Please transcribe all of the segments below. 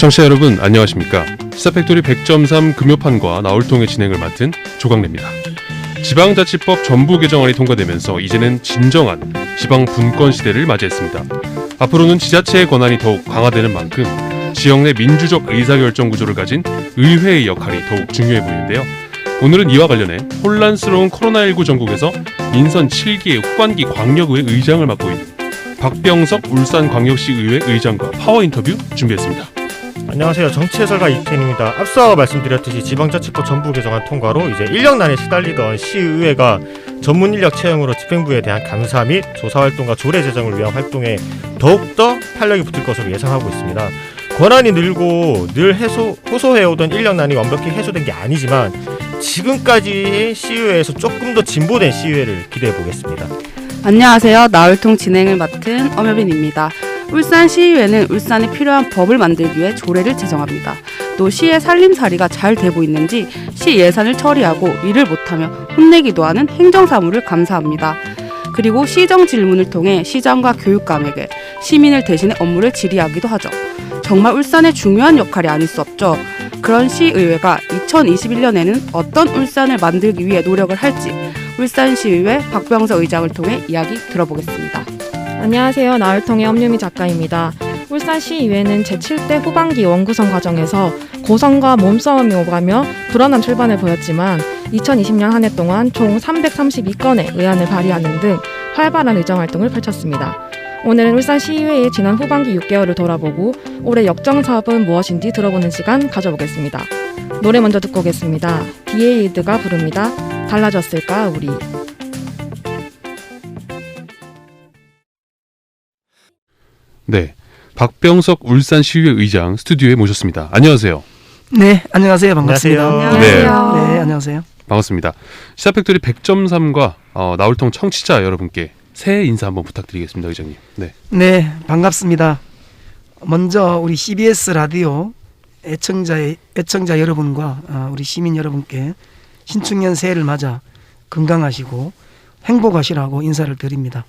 청취자 여러분 안녕하십니까. 시사팩토리 100.3 금요판과 나올통의 진행을 맡은 조광래입니다. 지방자치법 전부 개정안이 통과되면서 이제는 진정한 지방 분권 시대를 맞이했습니다. 앞으로는 지자체의 권한이 더욱 강화되는 만큼 지역 내 민주적 의사결정 구조를 가진 의회의 역할이 더욱 중요해 보이는데요. 오늘은 이와 관련해 혼란스러운 코로나19 전국에서 민선 7기의 후반기 광역의회 의장을 맡고 있는 박병석 울산광역시의회 의장과 파워 인터뷰 준비했습니다. 안녕하세요. 정치해설가 이태인입니다. 앞서 말씀드렸듯이 지방자치법 전부 개정안 통과로 이제 인력난에 시달리던 시의회가 전문 인력 채용으로 집행부에 대한 감사 및 조사활동과 조례 제정을 위한 활동에 더욱더 탄력이 붙을 것으로 예상하고 있습니다. 권한이 늘고 늘 호소해오던 인력난이 완벽히 해소된 게 아니지만 지금까지의 시의회에서 조금 더 진보된 시의회를 기대해 보겠습니다. 안녕하세요. 나올통 진행을 맡은 엄여빈입니다. 울산시의회는 울산에 필요한 법을 만들기 위해 조례를 제정합니다. 또 시의 살림살이가 잘 되고 있는지 시 예산을 처리하고 일을 못하며 혼내기도 하는 행정사무를 감사합니다. 그리고 시정 질문을 통해 시장과 교육감에게 시민을 대신해 업무를 질의하기도 하죠. 정말 울산의 중요한 역할이 아닐 수 없죠. 그런 시의회가 2021년에는 어떤 울산을 만들기 위해 노력을 할지 울산시의회 박병석 의장을 통해 이야기 들어보겠습니다. 안녕하세요. 나올통의 엄유미 작가입니다. 울산시의회는 제7대 후반기 원구성 과정에서 고성과 몸싸움이 오가며 불안한 출발을 보였지만 2020년 한 해 동안 총 332건의 의안을 발의하는 등 활발한 의정활동을 펼쳤습니다. 오늘은 울산시의회의 지난 후반기 6개월을 돌아보고 올해 역정사업은 무엇인지 들어보는 시간 가져보겠습니다. 노래 먼저 듣고 오겠습니다. 디에이드가 부릅니다. 달라졌을까 우리. 네, 박병석 울산시의회 의장 스튜디오에 모셨습니다. 안녕하세요. 네, 안녕하세요. 반갑습니다. 안녕하세요. 네, 안녕하세요. 반갑습니다. 시사팩토리 100.3과 나올통 청취자 여러분께 새해 인사 한번 부탁드리겠습니다, 의장님. 네, 반갑습니다. 먼저 우리 CBS 라디오 애청자 여러분과 우리 시민 여러분께 신축년 새해를 맞아 건강하시고 행복하시라고 인사를 드립니다.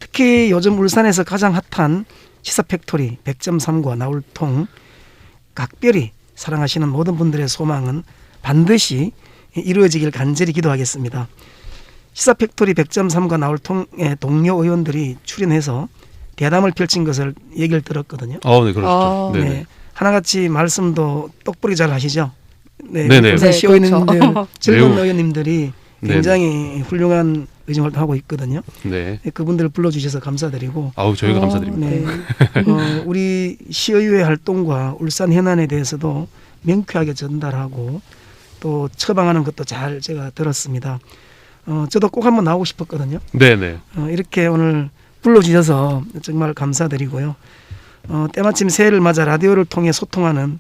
특히 요즘 울산에서 가장 핫한 시사팩토리 100.3과 나올통 각별히 사랑하시는 모든 분들의 소망은 반드시 이루어지길 간절히 기도하겠습니다. 시사팩토리 100.3과 나올통의 동료 의원들이 출연해서 대담을 펼친 것을 얘기를 들었거든요. 네, 그렇죠. 네, 하나같이 말씀도 똑부리 잘 하시죠. 네, 네네. 울산 시의원님들, 그렇죠. 젊은 매우. 의원님들이 굉장히 훌륭한 의정활동하고 있거든요. 네. 그분들을 불러주셔서 감사드리고 저희가 감사드립니다. 네. 우리 시의회 활동과 울산 현안에 대해서도 명쾌하게 전달하고 또 처방하는 것도 잘 제가 들었습니다. 저도 꼭 한번 나오고 싶었거든요. 네네. 이렇게 오늘 불러주셔서 정말 감사드리고요. 때마침 새해를 맞아 라디오를 통해 소통하는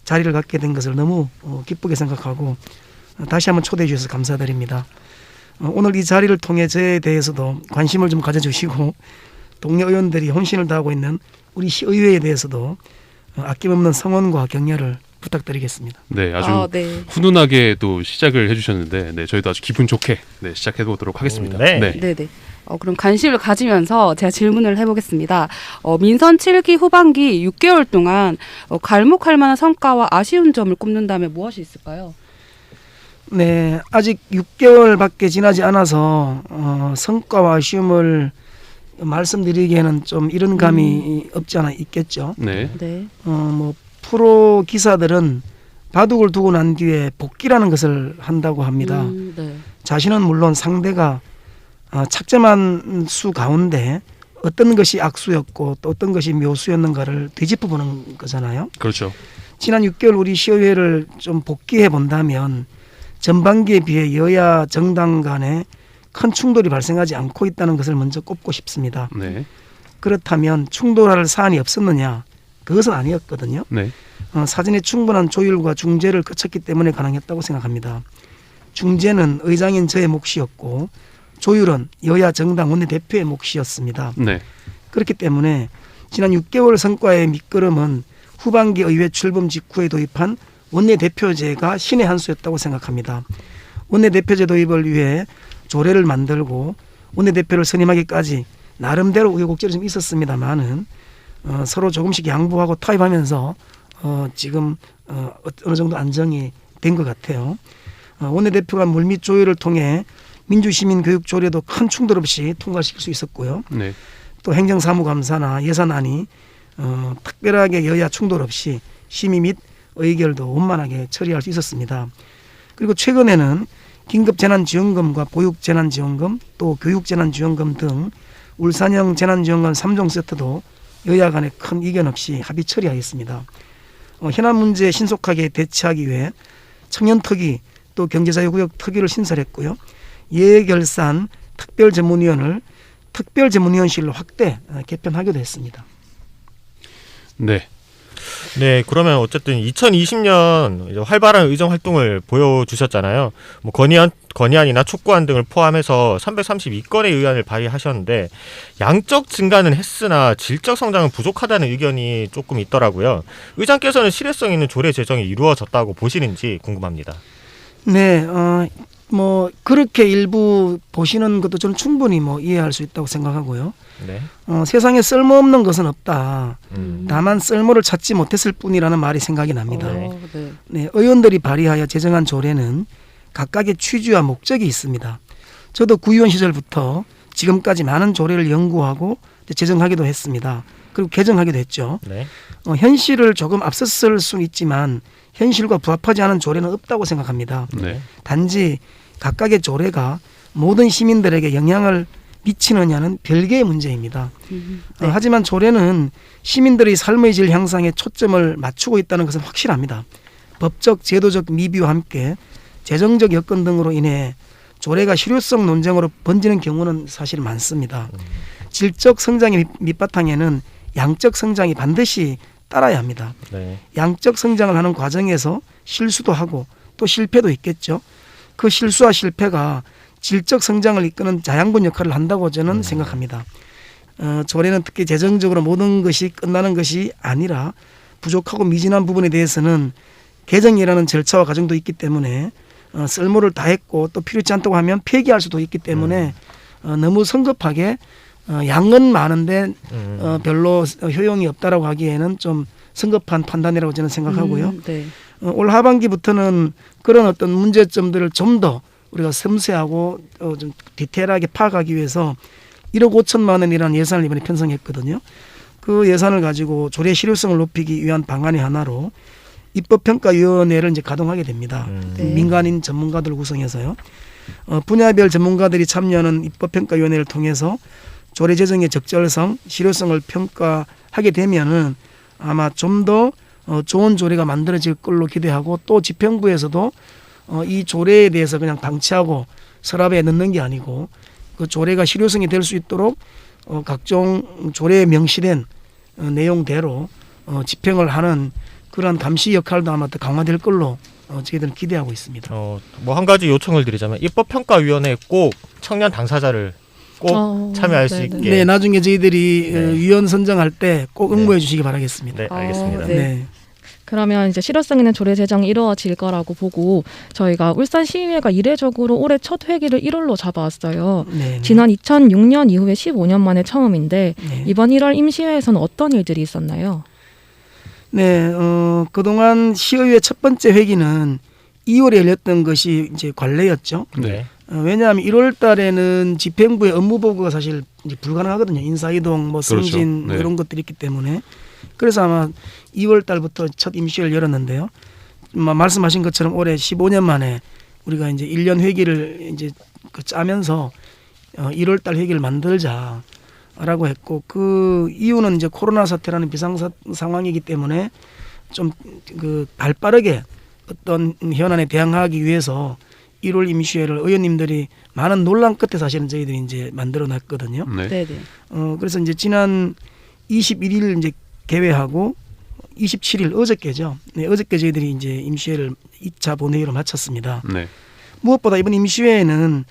자리를 갖게 된 것을 너무 기쁘게 생각하고 다시 한번 초대해 주셔서 감사드립니다. 오늘 이 자리를 통해 저에 대해서도 관심을 좀 가져주시고 동료 의원들이 혼신을 다하고 있는 우리 시의회에 대해서도 아낌없는 성원과 격려를 부탁드리겠습니다. 네, 아주 네. 훈훈하게 또 시작을 해주셨는데, 네, 저희도 아주 기분 좋게 시작해보도록 하겠습니다. 네네. 그럼 관심을 가지면서 제가 질문을 해보겠습니다. 민선 7기 후반기 6개월 동안 갈목할 만한 성과와 아쉬운 점을 꼽는다면 무엇이 있을까요? 네, 아직 6개월밖에 지나지 않아서 성과와 아쉬움을 말씀드리기에는 좀 이런 감이 없지 않아 있겠죠. 네. 네. 프로 기사들은 바둑을 두고 난 뒤에 복귀라는 것을 한다고 합니다. 네. 자신은 물론 상대가 착점한 수 가운데 어떤 것이 악수였고 또 어떤 것이 묘수였는가를 되짚어보는 거잖아요. 그렇죠. 지난 6개월 우리 시의회를 좀 복귀해 본다면 전반기에 비해 여야 정당 간에 큰 충돌이 발생하지 않고 있다는 것을 먼저 꼽고 싶습니다. 네. 그렇다면 충돌할 사안이 없었느냐? 그것은 아니었거든요. 네. 사전에 충분한 조율과 중재를 거쳤기 때문에 가능했다고 생각합니다. 중재는 의장인 저의 몫이었고 조율은 여야 정당 원내대표의 몫이었습니다. 네. 그렇기 때문에 지난 6개월 성과의 밑거름은 후반기 의회 출범 직후에 도입한 원내대표제가 신의 한 수였다고 생각합니다. 원내대표제 도입을 위해 조례를 만들고 원내대표를 선임하기까지 나름대로 우여곡절이 좀 있었습니다만은 서로 조금씩 양보하고 타협하면서 지금 어느 정도 안정이 된 것 같아요. 원내대표가 물밑 조율을 통해 민주시민교육 조례도 큰 충돌 없이 통과시킬 수 있었고요. 네. 또 행정사무감사나 예산안이 특별하게 여야 충돌 없이 심의 및 의결도 원만하게 처리할 수 있었습니다. 그리고 최근에는 긴급재난지원금과 보육재난지원금 또 교육재난지원금 등 울산형 재난지원금 3종 세트도 여야 간에 큰 이견 없이 합의 처리하였습니다. 현안 문제에 신속하게 대처하기 위해 청년특위 또 경제자유구역 특위를 신설했고요. 예결산 특별전문위원실로 확대 개편하기도 했습니다. 네. 네, 그러면 어쨌든 2020년 활발한 의정 활동을 보여주셨잖아요. 뭐 건의안이나 촉구안 등을 포함해서 332건의 의안을 발의하셨는데 양적 증가는 했으나 질적 성장은 부족하다는 의견이 조금 있더라고요. 의장께서는 실효성 있는 조례 제정이 이루어졌다고 보시는지 궁금합니다. 네, 뭐 그렇게 일부 보시는 것도 저는 충분히 이해할 수 있다고 생각하고요. 네. 세상에 쓸모없는 것은 없다. 다만 쓸모를 찾지 못했을 뿐이라는 말이 생각이 납니다. 네. 네, 의원들이 발의하여 제정한 조례는 각각의 취지와 목적이 있습니다. 저도 구의원 시절부터 지금까지 많은 조례를 연구하고 제정하기도 했습니다. 그리고 개정하기도 했죠. 네. 현실을 조금 앞섰을 수는 있지만 현실과 부합하지 않은 조례는 없다고 생각합니다. 네. 단지 각각의 조례가 모든 시민들에게 영향을 미치느냐는 별개의 문제입니다. 네. 하지만 조례는 시민들의 삶의 질 향상에 초점을 맞추고 있다는 것은 확실합니다. 법적, 제도적 미비와 함께 재정적 여건 등으로 인해 조례가 실효성 논쟁으로 번지는 경우는 사실 많습니다. 질적 성장의 밑바탕에는 양적 성장이 반드시 따라야 합니다. 네. 양적 성장을 하는 과정에서 실수도 하고 또 실패도 있겠죠. 그 실수와 실패가 질적 성장을 이끄는 자양분 역할을 한다고 저는 생각합니다. 조례는 특히 재정적으로 모든 것이 끝나는 것이 아니라 부족하고 미진한 부분에 대해서는 개정이라는 절차와 과정도 있기 때문에 쓸모를 다했고 또 필요치 않다고 하면 폐기할 수도 있기 때문에 너무 성급하게 양은 많은데 별로 효용이 없다라고 하기에는 좀 성급한 판단이라고 저는 생각하고요. 네. 올 하반기부터는 그런 어떤 문제점들을 좀 더 우리가 섬세하고 좀 디테일하게 파악하기 위해서 1억 5천만 원이라는 예산을 이번에 편성했거든요. 그 예산을 가지고 조례 실효성을 높이기 위한 방안의 하나로 입법평가위원회를 이제 가동하게 됩니다. 네. 민간인 전문가들 구성해서요. 분야별 전문가들이 참여하는 입법평가위원회를 통해서 조례 제정의 적절성, 실효성을 평가하게 되면은 아마 좀 더 좋은 조례가 만들어질 걸로 기대하고 또 집행부에서도 이 조례에 대해서 그냥 방치하고 서랍에 넣는 게 아니고 그 조례가 실효성이 될 수 있도록 각종 조례에 명시된 내용대로 집행을 하는 그러한 감시 역할도 아마 더 강화될 걸로 저희들은 기대하고 있습니다. 뭐 한 가지 요청을 드리자면 입법평가위원회에 꼭 청년 당사자를 꼭 참여할 수 있게. 네, 나중에 저희들이 네. 위원 선정할 때 꼭 응모해 주시기 바라겠습니다. 네, 알겠습니다. 네. 네. 그러면 이제 실효성 있는 조례 제정이 이루어질 거라고 보고 저희가 울산시의회가 이례적으로 올해 첫 회기를 1월로 잡아왔어요. 네. 지난 2006년 이후에 15년 만에 처음인데 네. 이번 1월 임시회에서는 어떤 일들이 있었나요? 네, 그동안 시의회 첫 번째 회기는 2월에 열렸던 것이 이제 관례였죠. 네. 왜냐하면 1월 달에는 집행부의 업무 보고가 사실 이제 불가능하거든요. 인사이동, 뭐 그렇죠. 승진 네. 이런 것들이 있기 때문에. 그래서 아마 2월 달부터 첫 임시회를 열었는데요. 말씀하신 것처럼 올해 15년 만에 우리가 이제 1년 회기를 이제 짜면서 1월 달 회기를 만들자라고 했고 그 이유는 이제 코로나 사태라는 비상 상황이기 때문에 좀 그 발빠르게 어떤 현안에 대응하기 위해서 1월 임시회를 의원님들이 많은 논란 끝에 사실은 저희들이 이제 만들어 놨거든요. 네. 네. 그래서 이제 지난 21일 이제 개회하고 27일 어저께죠. 네, 어저께 저희들이 이제 임시회를 2차 본회의로 마쳤습니다. 네. 무엇보다 이번 임시회에는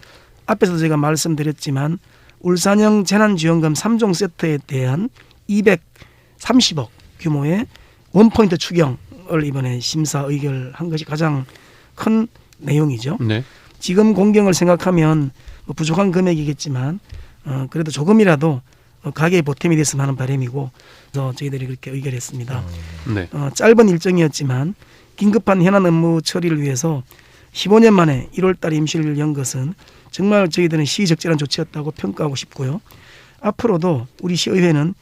앞에서 제가 말씀드렸지만 울산형 재난지원금 3종 세트에 대한 230억 규모의 원포인트 추경을 이번에 심사 의결한 것이 가장 큰 내용이죠. 네. 지금 공경을 생각하면 뭐 부족한 금액이겠지만 그래도 조금이라도 가계의 보탬이 됐으면 하는 바람이고, 그래서 저희들이 그렇게 의결했습니다. 네. 짧은 일정이었지만 긴급한 현안 업무 처리를 위해서 15년 만에 1월 달에 임시를 연 것은 정말 저희들은 시의적절한 조치였다고 평가하고 싶고요. 앞으로도 우리 시의회는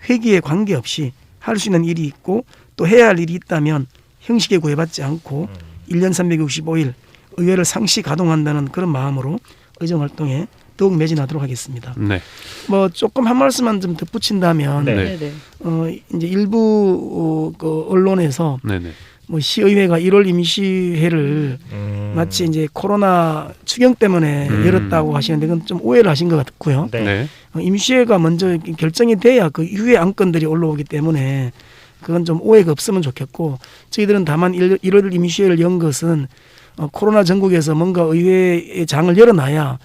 회기에 관계없이 할 수 있는 일이 있고 또 해야 할 일이 있다면 형식에 구애받지 않고 1년 365일 의회를 상시 가동한다는 그런 마음으로 의정활동에 더욱 매진하도록 하겠습니다. 네. 뭐 조금 한 말씀만 좀 덧붙인다면 네. 이제 일부 그 언론에서 네네. 뭐 시의회가 1월 임시회를 마치 이제 코로나 추경 때문에 열었다고 하시는데 그건 좀 오해를 하신 것 같고요. 네. 임시회가 먼저 결정이 돼야 그 이후에 안건들이 올라오기 때문에 그건 좀 오해가 없으면 좋겠고, 저희들은 다만 1월 임시회를 연 것은 코로나 전국에서 뭔가 의회의 장을 열어놔야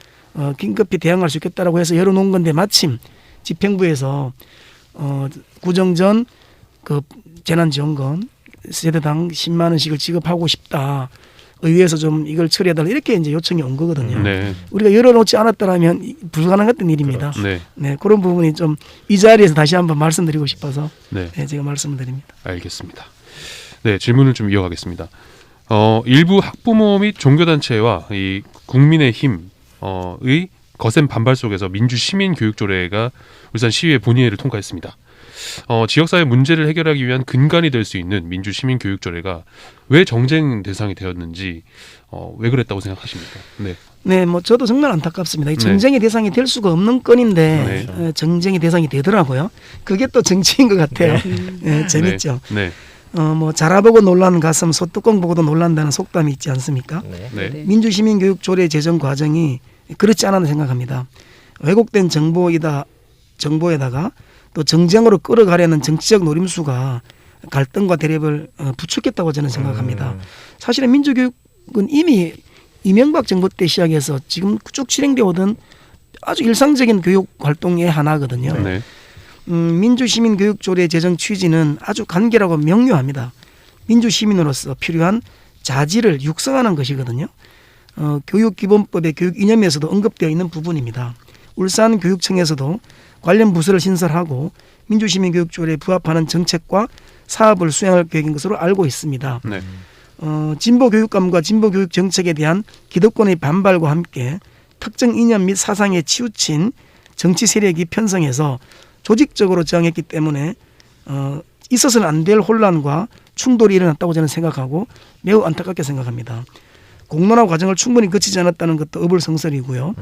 긴급히 대응할 수 있겠다라고 해서 열어놓은 건데, 마침 집행부에서 구정전 그 재난지원금 세대당 10만 원씩을 지급하고 싶다, 의회에서 좀 이걸 처리해달라, 이렇게 이제 요청이 온 거거든요. 네. 우리가 열어놓지 않았더라면 불가능했던 일입니다. 네. 네, 그런 부분이 좀 이 자리에서 다시 한번 말씀드리고 싶어서 네. 네, 제가 말씀을 드립니다. 알겠습니다. 네, 질문을 좀 이어가겠습니다. 일부 학부모 및 종교단체와 이 국민의힘의 거센 반발 속에서 민주시민교육조례가 울산 시의회 본회의를 통과했습니다. 지역사회 문제를 해결하기 위한 근간이 될 수 있는 민주시민교육조례가 왜 정쟁 대상이 되었는지, 왜 그랬다고 생각하십니까? 네. 네, 뭐 저도 정말 안타깝습니다. 이 네. 정쟁의 대상이 될 수가 없는 건인데 네. 정쟁의 대상이 되더라고요. 그게 또 정치인 것 같아요. 네, 재밌죠. 네. 뭐 자라보고 놀라는 가슴 소뚜껑 보고도 놀란다는 속담이 있지 않습니까? 네. 민주시민교육조례 제정 과정이 그렇지 않았나 생각합니다. 왜곡된 정보에다가 또 정쟁으로 끌어가려는 정치적 노림수가 갈등과 대립을 부추겼다고 저는 생각합니다. 사실은 민주교육은 이미 이명박 정부 때 시작해서 지금 쭉 진행되어 오던 아주 일상적인 교육 활동의 하나거든요. 네. 민주시민교육조례 제정 취지는 아주 간결하고 명료합니다. 민주시민으로서 필요한 자질을 육성하는 것이거든요. 교육기본법의 교육 이념에서도 언급되어 있는 부분입니다. 울산교육청에서도 관련 부서를 신설하고 민주시민교육조례에 부합하는 정책과 사업을 수행할 계획인 것으로 알고 있습니다. 네. 진보교육감과 진보교육 정책에 대한 기득권의 반발과 함께 특정 이념 및 사상에 치우친 정치 세력이 편성해서 조직적으로 저항했기 때문에 있어서는 안 될 혼란과 충돌이 일어났다고 저는 생각하고 매우 안타깝게 생각합니다. 공론화 과정을 충분히 거치지 않았다는 것도 어불성설이고요.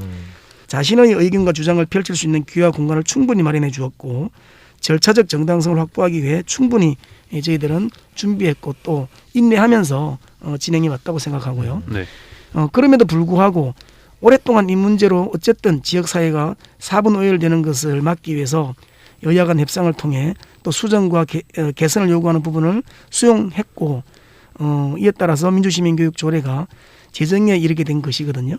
자신의 의견과 주장을 펼칠 수 있는 기회와 공간을 충분히 마련해 주었고, 절차적 정당성을 확보하기 위해 충분히 저희들은 준비했고 또 인내하면서 진행해 왔다고 생각하고요. 네. 그럼에도 불구하고 오랫동안 이 문제로 어쨌든 지역사회가 4분 오열되는 것을 막기 위해서 여야 간 협상을 통해 또 수정과 개선을 요구하는 부분을 수용했고, 이에 따라서 민주시민교육조례가 제정에 이르게 된 것이거든요.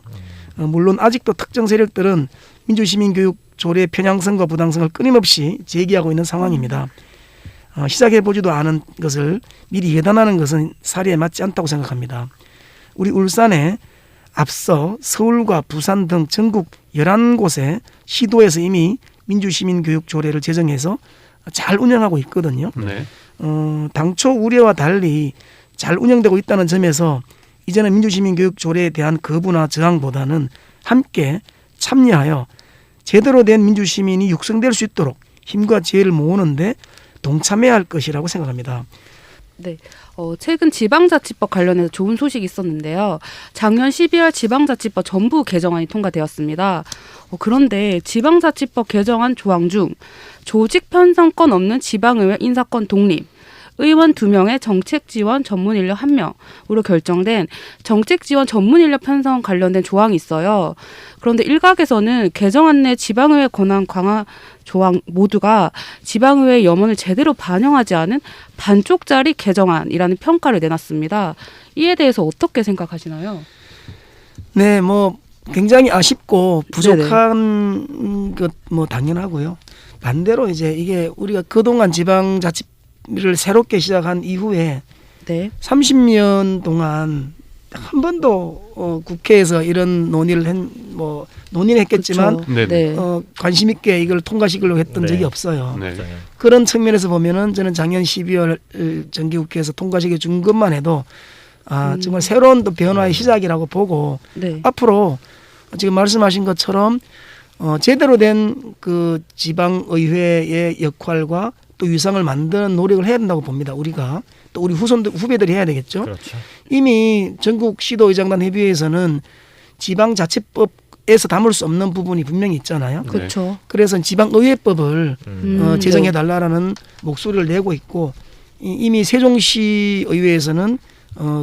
물론 아직도 특정 세력들은 민주시민교육조례의 편향성과 부당성을 끊임없이 제기하고 있는 상황입니다. 시작해보지도 않은 것을 미리 예단하는 것은 사리에 맞지 않다고 생각합니다. 우리 울산에 앞서 서울과 부산 등 전국 11곳의 시도에서 이미 민주시민교육조례를 제정해서 잘 운영하고 있거든요. 네. 당초 우려와 달리 잘 운영되고 있다는 점에서 이제는 민주시민교육조례에 대한 거부나 저항보다는 함께 참여하여 제대로 된 민주시민이 육성될 수 있도록 힘과 지혜를 모으는데 동참해야 할 것이라고 생각합니다. 네. 최근 지방자치법 관련해서 좋은 소식이 있었는데요. 작년 12월 지방자치법 전부 개정안이 통과되었습니다. 그런데 지방자치법 개정안 조항 중 조직 편성권 없는 지방의회 인사권 독립, 의원 2명의 정책지원 전문 인력 1명으로 결정된 정책지원 전문 인력 편성 관련된 조항이 있어요. 그런데 일각에서는 개정안 내 지방의회 권한 강화 조항 모두가 지방의회의 염원을 제대로 반영하지 않은 반쪽짜리 개정안이라는 평가를 내놨습니다. 이에 대해서 어떻게 생각하시나요? 네, 뭐 굉장히 아쉽고 부족한 것 뭐 당연하고요. 반대로 이제 이게 우리가 그동안 지방자치를 새롭게 시작한 이후에 네. 30년 동안 한 번도 국회에서 이런 논의를 했겠지만 그쵸. 네네. 네. 관심 있게 이걸 통과시키려고 했던 네. 적이 없어요. 네. 그런 측면에서 보면은 저는 작년 12월 정기국회에서 통과시켜 준 것만 해도 정말 새로운 또 변화의 시작이라고 보고 네. 앞으로 지금 말씀하신 것처럼 제대로 된 그 지방의회의 역할과 또 위상을 만드는 노력을 해야 된다고 봅니다. 우리가 또 우리 후배들이 해야 되겠죠. 그렇죠. 이미 전국 시도의장단 협의회에서는 지방자치법에서 담을 수 없는 부분이 분명히 있잖아요. 그렇죠. 그래서 지방의회법을 네. 제정해달라는 목소리를 내고 있고 이미 세종시 의회에서는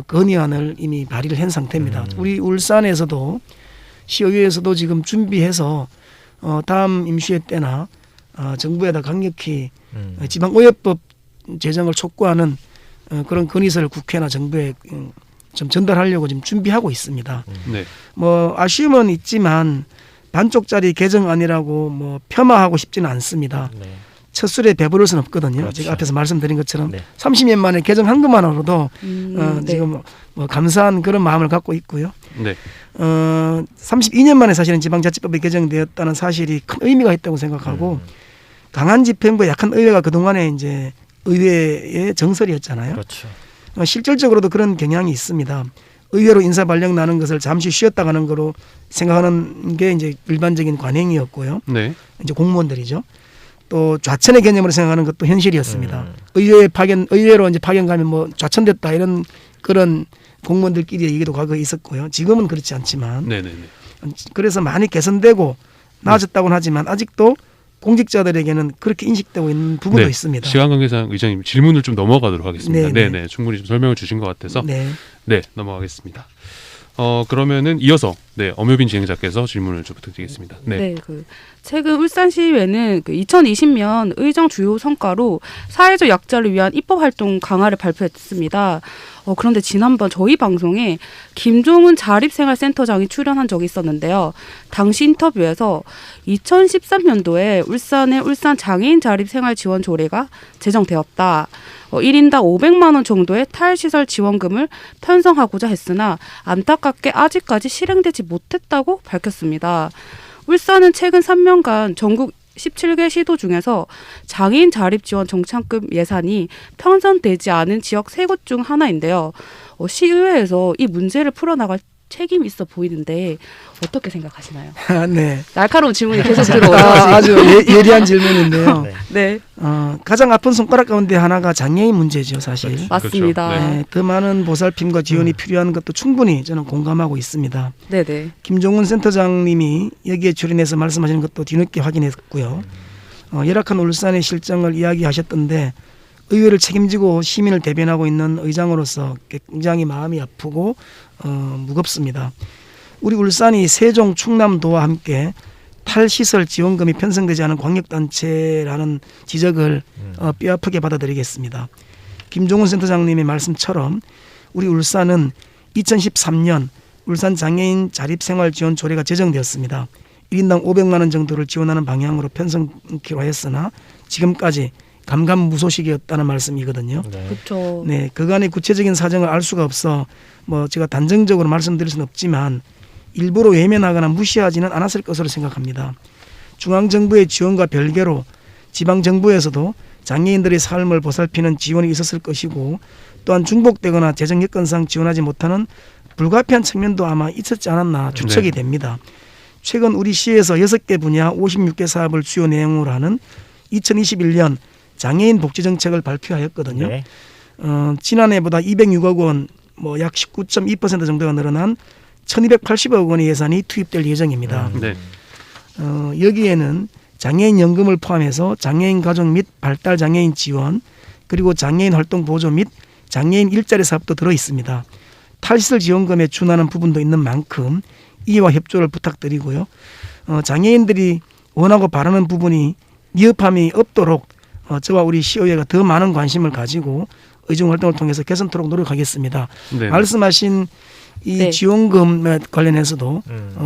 건의안을 이미 발의를 한 상태입니다. 우리 울산에서도 시의회에서도 지금 준비해서 다음 임시회 때나 정부에다 강력히 지방의회법 제정을 촉구하는 그런 건의서를 국회나 정부에 좀 전달하려고 지금 준비하고 있습니다. 네. 뭐 아쉬움은 있지만 반쪽짜리 개정안이라고 폄하하고 싶지는 않습니다. 네. 첫 술에 배부를 수는 없거든요. 그렇죠. 제가 앞에서 말씀드린 것처럼 네. 30년 만에 개정한 것만으로도 네. 지금 감사한 그런 마음을 갖고 있고요. 네. 32년 만에 사실은 지방자치법이 개정되었다는 사실이 큰 의미가 있다고 생각하고 강한 집행부에 약한 의회가 그동안에 이제 의회의 정설이었잖아요. 그렇죠. 실질적으로도 그런 경향이 있습니다. 의회로 인사 발령 나는 것을 잠시 쉬었다 가는 거로 생각하는 게 이제 일반적인 관행이었고요. 네. 이제 공무원들이죠. 또 좌천의 개념으로 생각하는 것도 현실이었습니다. 의회로 이제 파견 가면 좌천됐다 이런 그런 공무원들끼리의 얘기도 과거에 있었고요. 지금은 그렇지 않지만 네네네. 그래서 많이 개선되고 나아졌다고는 하지만 아직도 공직자들에게는 그렇게 인식되고 있는 부분도 네. 있습니다. 시간 관계상 의장님 질문을 좀 넘어가도록 하겠습니다. 네네. 네네. 충분히 좀 설명을 주신 것 같아서 네. 네 넘어가겠습니다. 그러면은 이어서 엄효빈 진행자께서 질문을 좀 부탁드리겠습니다. 네. 네, 최근 울산시의회는 2020년 의정 주요 성과로 사회적 약자를 위한 입법 활동 강화를 발표했습니다. 그런데 지난번 저희 방송에 김종은 자립생활센터장이 출연한 적이 있었는데요. 당시 인터뷰에서 2013년도에 울산의 울산 장애인 자립생활 지원 조례가 제정되었다. 1인당 500만 원 정도의 탈시설 지원금을 편성하고자 했으나 안타깝게 아직까지 실행되지 못했다고 밝혔습니다. 울산은 최근 3년간 전국 17개 시도 중에서 장애인 자립 지원 정착금 예산이 편성되지 않은 지역 3곳 중 하나인데요. 시의회에서 이 문제를 풀어나갈 책임이 있어 보이는데 어떻게 생각하시나요? 네. 날카로운 질문이 계속 들어오죠. 아주 예리한 질문인데요. 네. 네, 가장 아픈 손가락 가운데 하나가 장애인 문제죠, 사실. 그렇죠. 맞습니다. 그렇죠. 네, 더 많은 보살핌과 지원이 필요한 것도 충분히 저는 공감하고 있습니다. 네. 김종훈 센터장님이 여기에 출연해서 말씀하시는 것도 뒤늦게 확인했고요. 열악한 울산의 실정을 이야기하셨던데 의회를 책임지고 시민을 대변하고 있는 의장으로서 굉장히 마음이 아프고 무겁습니다. 우리 울산이 세종, 충남도와 함께 탈시설 지원금이 편성되지 않은 광역단체라는 지적을 뼈아프게 받아들이겠습니다. 김종훈 센터장님의 말씀처럼 우리 울산은 2013년 울산 장애인 자립생활지원 조례가 제정되었습니다. 1인당 500만 원 정도를 지원하는 방향으로 편성키로 했으나 지금까지 감감무소식이었다는 말씀이거든요. 그렇죠. 네, 그간의 구체적인 사정을 알 수가 없어 제가 단정적으로 말씀드릴 수는 없지만 일부러 외면하거나 무시하지는 않았을 것으로 생각합니다. 중앙정부의 지원과 별개로 지방정부에서도 장애인들의 삶을 보살피는 지원이 있었을 것이고 또한 중복되거나 재정 여건상 지원하지 못하는 불가피한 측면도 아마 있었지 않았나 추측이 됩니다. 최근 우리 시에서 6개 분야 56개 사업을 주요 내용으로 하는 2021년 장애인 복지정책을 발표하였거든요. 네. 지난해보다 206억 원, 약 19.2% 정도가 늘어난 1280억 원의 예산이 투입될 예정입니다. 네. 여기에는 장애인 연금을 포함해서 장애인 가족 및 발달 장애인 지원, 그리고 장애인 활동 보조 및 장애인 일자리 사업도 들어 있습니다. 탈시설 지원금에 준하는 부분도 있는 만큼 이해와 협조를 부탁드리고요. 장애인들이 원하고 바라는 부분이 미흡함이 없도록 저와 우리 시의회가 더 많은 관심을 가지고 의정 활동을 통해서 개선토록 노력하겠습니다. 네. 말씀하신 이 네. 지원금에 관련해서도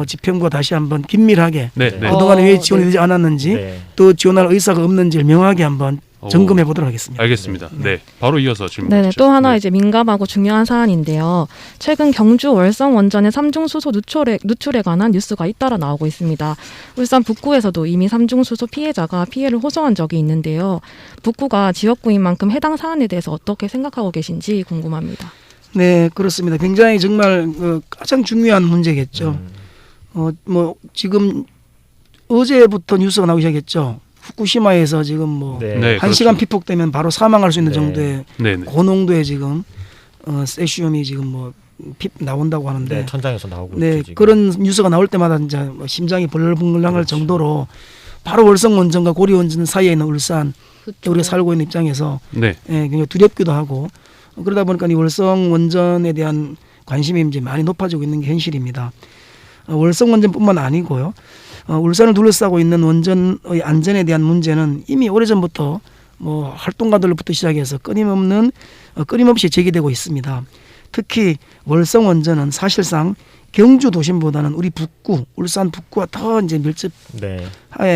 집행부가 다시 한번 긴밀하게 네. 네. 그동안에 왜 지원이 네. 되지 않았는지 네. 또 지원할 의사가 없는지를 명확히 한번 점검해 보도록 하겠습니다. 알겠습니다. 네, 바로 이어서 질문 네네, 주시죠. 또 하나 이제 민감하고 중요한 사안인데요. 최근 경주 월성 원전의 삼중수소 누출에 관한 뉴스가 잇따라 나오고 있습니다. 울산 북구에서도 이미 삼중수소 피해자가 피해를 호소한 적이 있는데요. 북구가 지역구인 만큼 해당 사안에 대해서 어떻게 생각하고 계신지 궁금합니다. 네, 그렇습니다. 굉장히 정말 가장 중요한 문제겠죠. 뭐 지금 어제부터 뉴스가 나오기 시작했죠. 후쿠시마에서 지금 뭐 네. 네, 한 시간 그렇죠. 피폭되면 바로 사망할 수 있는 네. 정도의 네, 네. 고농도의 지금 세슘이 지금 뭐 나온다고 하는데 네, 천장에서 나오고 네, 있죠, 지금. 그런 뉴스가 나올 때마다 이제 뭐 심장이 벌렁벌렁할 그렇죠. 정도로 바로 월성 원전과 고리 원전 사이에 있는 울산 그쵸. 우리가 살고 있는 입장에서 네. 굉장히 두렵기도 하고 그러다 보니까 이 월성 원전에 대한 관심이 이제 많이 높아지고 있는 게 현실입니다. 월성 원전뿐만 아니고요. 울산을 둘러싸고 있는 원전의 안전에 대한 문제는 이미 오래전부터 뭐 활동가들로부터 시작해서 끊임없이 제기되고 있습니다. 특히 월성 원전은 사실상 경주 도심보다는 우리 북구, 울산 북구와 더 이제 밀접하에 네.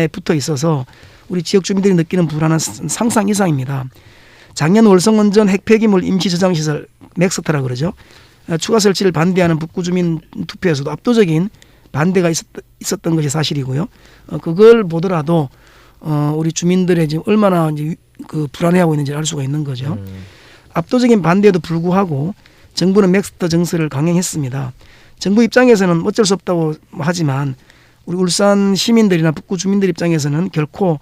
붙어 있어서 우리 지역 주민들이 느끼는 불안은 상상 이상입니다. 작년 월성 원전 핵폐기물 임시 저장 시설 맥스터라 그러죠. 추가 설치를 반대하는 북구 주민 투표에서도 압도적인 반대가 있었던 것이 사실이고요. 그걸 보더라도 우리 주민들의 지금 얼마나 이제 그 불안해하고 있는지 알 수가 있는 거죠. 압도적인 반대에도 불구하고 정부는 맥스터 정서를 강행했습니다. 정부 입장에서는 어쩔 수 없다고 하지만 우리 울산 시민들이나 북구 주민들 입장에서는 결코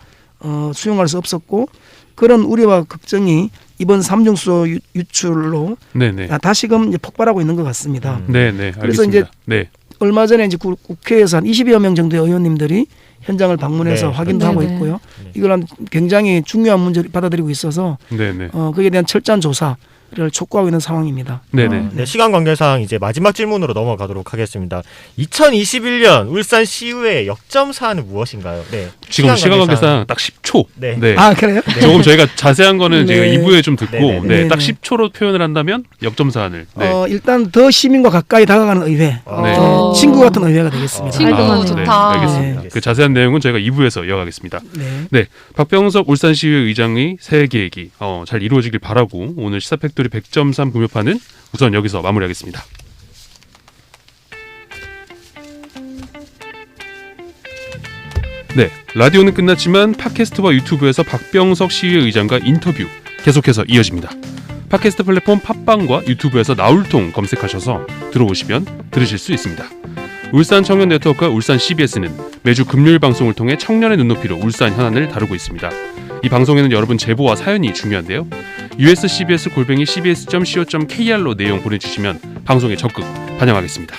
수용할 수 없었고 그런 우려와 걱정이 이번 삼중수소 유출로 네, 네. 다시금 이제 폭발하고 있는 것 같습니다. 네, 네. 알겠습니다. 그래서 이제 네. 얼마 전에 이제 국회에서 한 20여 명 정도의 의원님들이 현장을 방문해서 네, 확인도 그렇죠. 하고 네, 있고요. 네. 이걸 한 굉장히 중요한 문제를 받아들이고 있어서 네, 네. 거기에 대한 철저한 조사를 촉구하고 있는 상황입니다. 네, 네. 네, 시간 관계상 이제 마지막 질문으로 넘어가도록 하겠습니다. 2021년 울산 시의회 역점 사안은 무엇인가요? 네. 지금 시간 관계상 딱 10초. 네. 네. 아 그래요? 조금 저희가 자세한 거는 네. 제가 2부에 좀 듣고 네, 네, 네, 딱 네. 10초로 표현을 한다면 역점 사안을. 네. 일단 더 시민과 가까이 다가가는 의회, 네. 친구 같은 의회가 되겠습니다. 친구 아, 좋다. 네, 알겠습니다. 네. 그 자세한 내용은 저희가 2부에서 이어가겠습니다. 네. 네, 박병석 울산시의회 의장의 새해 계획이 잘 이루어지길 바라고 오늘 시사팩토리 100.3 금요판은 우선 여기서 마무리하겠습니다. 네, 라디오는 끝났지만 팟캐스트와 유튜브에서 박병석 시의회 의장과 인터뷰 계속해서 이어집니다. 팟캐스트 플랫폼 팟빵과 유튜브에서 나울통 검색하셔서 들어오시면 들으실 수 있습니다. 울산 청년 네트워크와 울산 CBS는 매주 금요일 방송을 통해 청년의 눈높이로 울산 현안을 다루고 있습니다. 이 방송에는 여러분 제보와 사연이 중요한데요. uscbs@cbs.co.kr로 내용 보내주시면 방송에 적극 반영하겠습니다.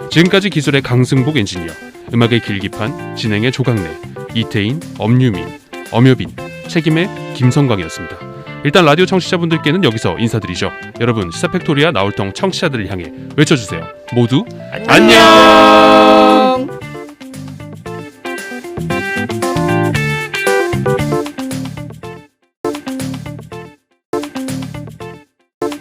지금까지 기술의 강승복 엔지니어, 음악의 길기판, 진행의 조강래, 이태인, 엄유민, 엄여빈, 책임의 김성광이었습니다. 일단 라디오 청취자분들께는 여기서 인사드리죠. 여러분 시사팩토리와 나울통 청취자들을 향해 외쳐주세요. 모두 안녕!